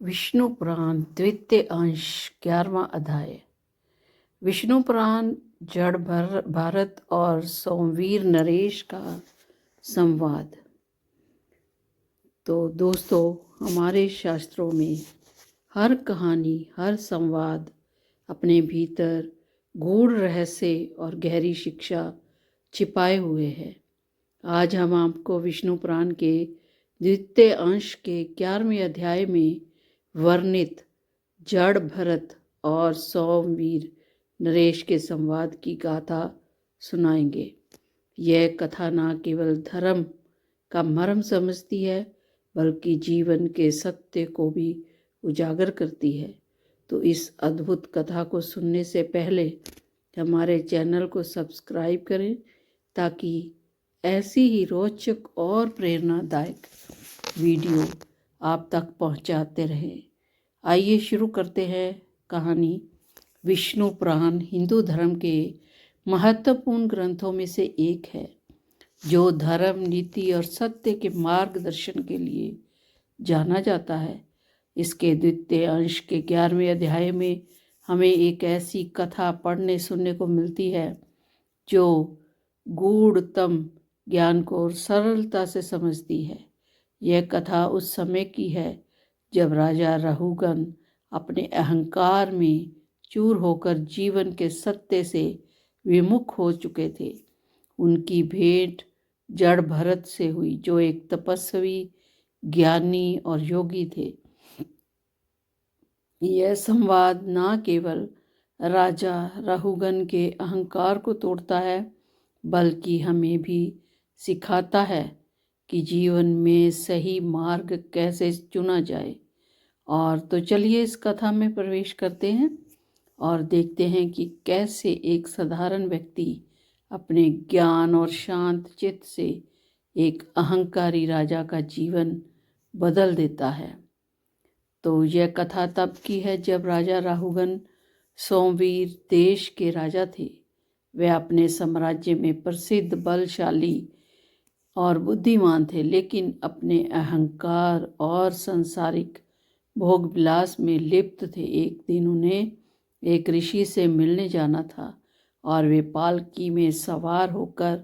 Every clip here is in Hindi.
विष्णु पुराण द्वितीय अंश 11वां अध्याय। विष्णु पुराण जड़ भारत और सोमवीर नरेश का संवाद। तो दोस्तों, हमारे शास्त्रों में हर कहानी, हर संवाद अपने भीतर गूढ़ रहस्य और गहरी शिक्षा छिपाए हुए है। आज हम आपको विष्णु पुराण के द्वितीय अंश के 11वें अध्याय में वर्णित जड़ भरत और सोमवीर नरेश के संवाद की गाथा सुनाएंगे। यह कथा न केवल धर्म का मर्म समझती है, बल्कि जीवन के सत्य को भी उजागर करती है। तो इस अद्भुत कथा को सुनने से पहले हमारे चैनल को सब्सक्राइब करें, ताकि ऐसी ही रोचक और प्रेरणादायक वीडियो आप तक पहुंचाते रहें। आइए शुरू करते हैं कहानी। विष्णु पुराण हिंदू धर्म के महत्वपूर्ण ग्रंथों में से एक है, जो धर्म, नीति और सत्य के मार्गदर्शन के लिए जाना जाता है। इसके द्वितीय अंश के 11वें अध्याय में हमें एक ऐसी कथा पढ़ने सुनने को मिलती है जो गूढ़तम ज्ञान को सरलता से समझती है। यह कथा उस समय की है जब राजा राहुगन अपने अहंकार में चूर होकर जीवन के सत्य से विमुख हो चुके थे। उनकी भेंट जड़ भरत से हुई, जो एक तपस्वी, ज्ञानी और योगी थे। यह संवाद न केवल राजा राहुगन के अहंकार को तोड़ता है, बल्कि हमें भी सिखाता है कि जीवन में सही मार्ग कैसे चुना जाए। और तो चलिए इस कथा में प्रवेश करते हैं और देखते हैं कि कैसे एक साधारण व्यक्ति अपने ज्ञान और शांत चित्त से एक अहंकारी राजा का जीवन बदल देता है। तो यह कथा तब की है जब राजा राहुगन सोमवीर देश के राजा थे। वे अपने साम्राज्य में प्रसिद्ध, बलशाली और बुद्धिमान थे, लेकिन अपने अहंकार और सांसारिक भोग विलास में लिप्त थे। एक दिन उन्हें एक ऋषि से मिलने जाना था और वे पालकी में सवार होकर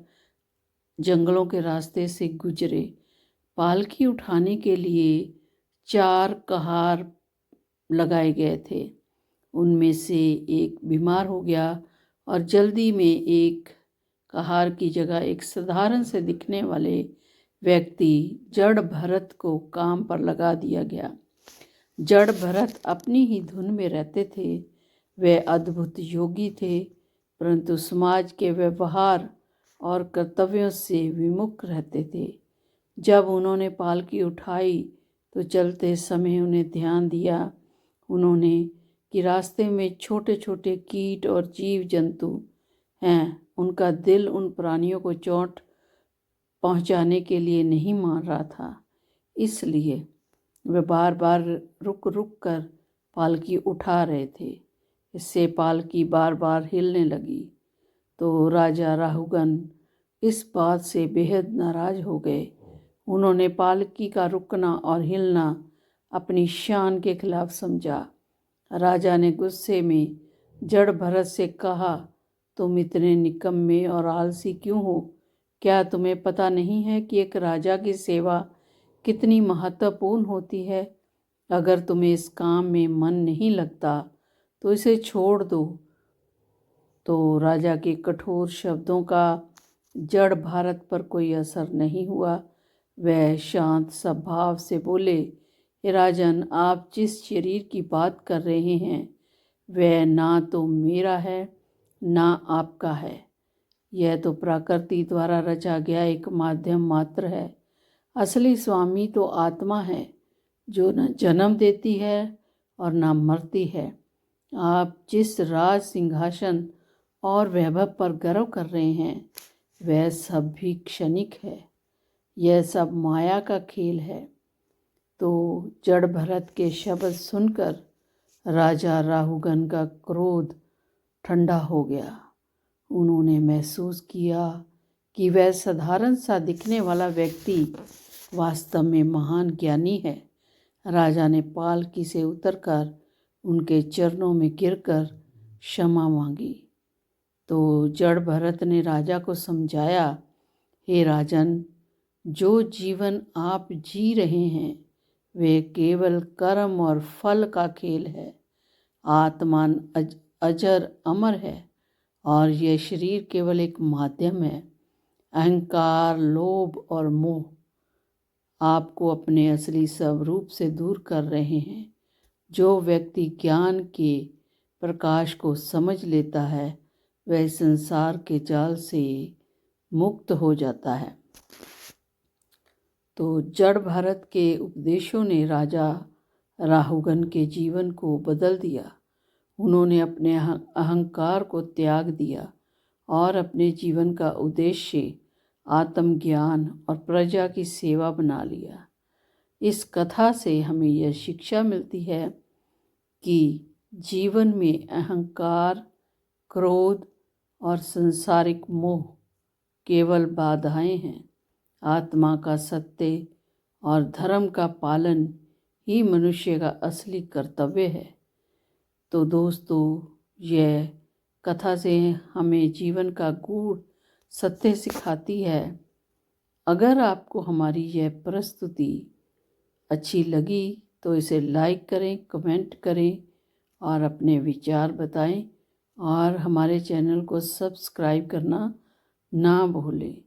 जंगलों के रास्ते से गुजरे। पालकी उठाने के लिए 4 कहार लगाए गए थे। उनमें से एक बीमार हो गया और जल्दी में एक कहार की जगह एक साधारण से दिखने वाले व्यक्ति जड़ भरत को काम पर लगा दिया गया। जड़ भरत अपनी ही धुन में रहते थे। वे अद्भुत योगी थे, परंतु समाज के व्यवहार और कर्तव्यों से विमुख रहते थे। जब उन्होंने पालकी उठाई तो चलते समय उन्हें ध्यान दिया उन्होंने कि रास्ते में छोटे छोटे कीट और जीव जंतु हैं। उनका दिल उन प्राणियों को चोट पहुंचाने के लिए नहीं मान रहा था, इसलिए वे बार बार रुक रुक कर पालकी उठा रहे थे। इससे पालकी बार बार हिलने लगी। तो राजा राहुगन इस बात से बेहद नाराज हो गए। उन्होंने पालकी का रुकना और हिलना अपनी शान के खिलाफ समझा। राजा ने गुस्से में जड़ भरत से कहा, तुम इतने निकम्मे और आलसी क्यों हो? क्या तुम्हें पता नहीं है कि एक राजा की सेवा कितनी महत्वपूर्ण होती है? अगर तुम्हें इस काम में मन नहीं लगता तो इसे छोड़ दो। तो राजा के कठोर शब्दों का जड़ भारत पर कोई असर नहीं हुआ। वह शांत स्वभाव से बोले, हे राजन, आप जिस शरीर की बात कर रहे हैं वह ना तो मेरा है ना आपका है। यह तो प्रकृति द्वारा रचा गया एक माध्यम मात्र है। असली स्वामी तो आत्मा है, जो न जन्म देती है और न मरती है। आप जिस राज सिंहासन और वैभव पर गर्व कर रहे हैं वह सब भी क्षणिक है। यह सब माया का खेल है। तो जड़ भरत के शब्द सुनकर राजा राहुगन का क्रोध ठंडा हो गया। उन्होंने महसूस किया कि वह साधारण सा दिखने वाला व्यक्ति वास्तव में महान ज्ञानी है। राजा ने पालकी से उतरकर उनके चरणों में गिरकर क्षमा मांगी। तो जड़ भरत ने राजा को समझाया, हे राजन, जो जीवन आप जी रहे हैं वे केवल कर्म और फल का खेल है। आत्मा अजर अमर है और यह शरीर केवल एक माध्यम है। अहंकार, लोभ और मोह आपको अपने असली स्वरूप से दूर कर रहे हैं। जो व्यक्ति ज्ञान के प्रकाश को समझ लेता है वह संसार के जाल से मुक्त हो जाता है। तो जड़ भारत के उपदेशों ने राजा राहुगन के जीवन को बदल दिया। उन्होंने अपने अहंकार को त्याग दिया और अपने जीवन का उद्देश्य आत्मज्ञान और प्रजा की सेवा बना लिया। इस कथा से हमें यह शिक्षा मिलती है कि जीवन में अहंकार, क्रोध और सांसारिक मोह केवल बाधाएं हैं। आत्मा का सत्य और धर्म का पालन ही मनुष्य का असली कर्तव्य है। तो दोस्तों, यह कथा से हमें जीवन का गूढ़ सत्य सिखाती है। अगर आपको हमारी यह प्रस्तुति अच्छी लगी तो इसे लाइक करें, कमेंट करें और अपने विचार बताएं और हमारे चैनल को सब्सक्राइब करना ना भूलें।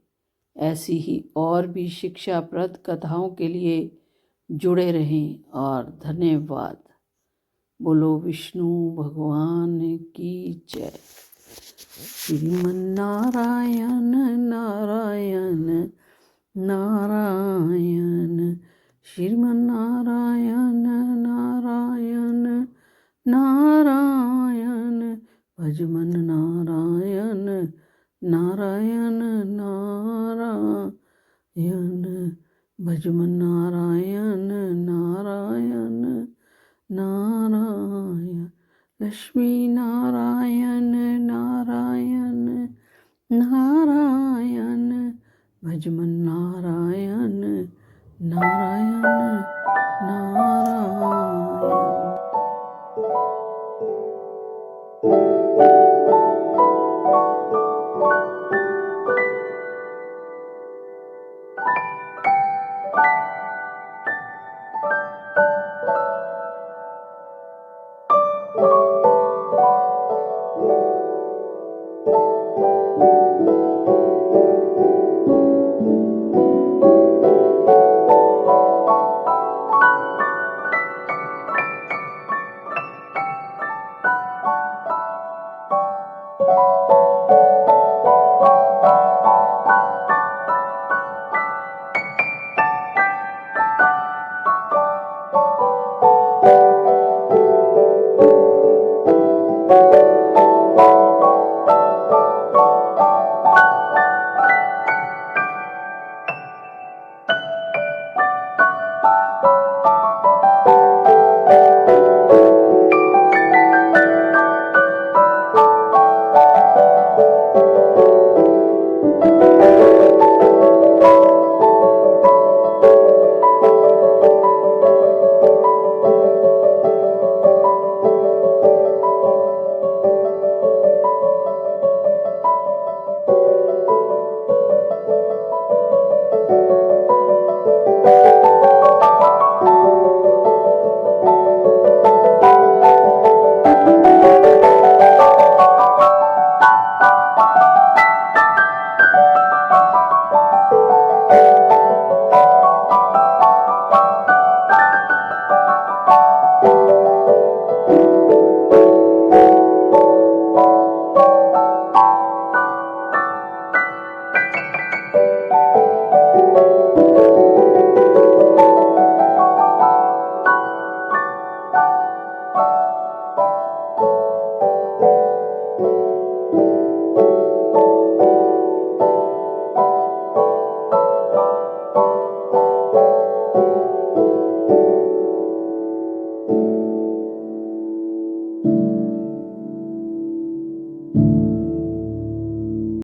ऐसी ही और भी शिक्षाप्रद कथाओं के लिए जुड़े रहें और धन्यवाद। बोलो विष्णु भगवान की जय। श्रीमन्नारायण नारायण नारायण, श्रीमन्नारायण नारायण नारायण, भजमन नारायण नारायण नारायण, भजमन नारायण नारायण नारायण, लक्ष्मी नारायण नारायण नारायण, भजमन